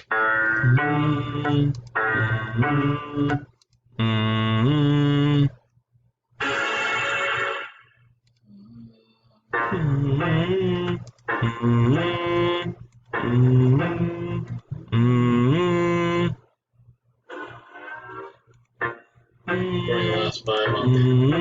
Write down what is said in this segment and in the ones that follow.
Very last 5 on there.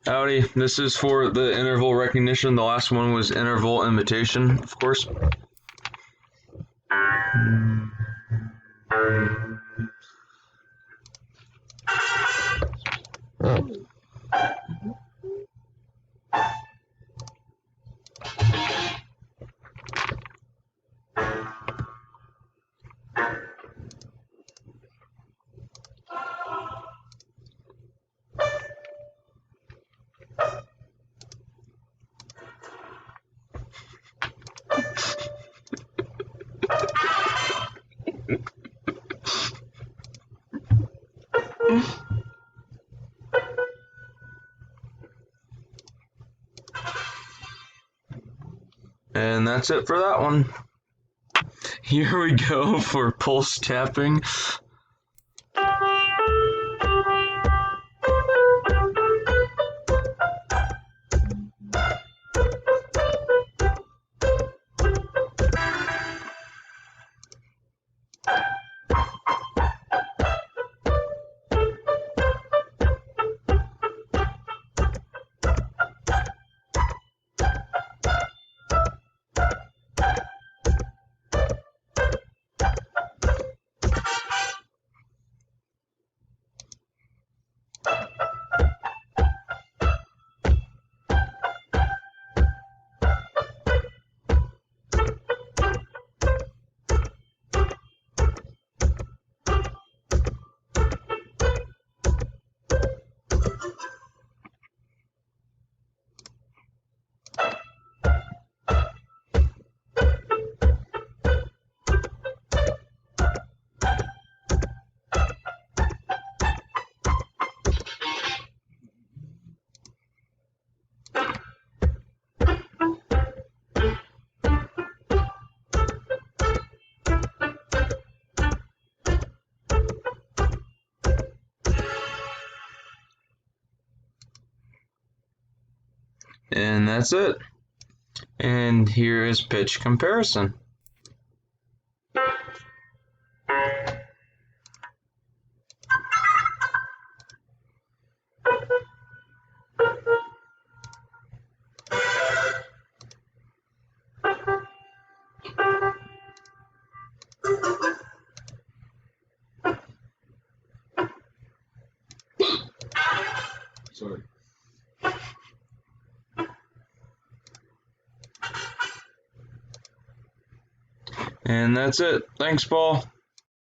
Howdy, this is for the interval recognition. The last one was interval imitation, of course. And that's it for that one. Here we go for pulse tapping. And that's it. And here is pitch comparison. Sorry. And that's it. Thanks, Paul.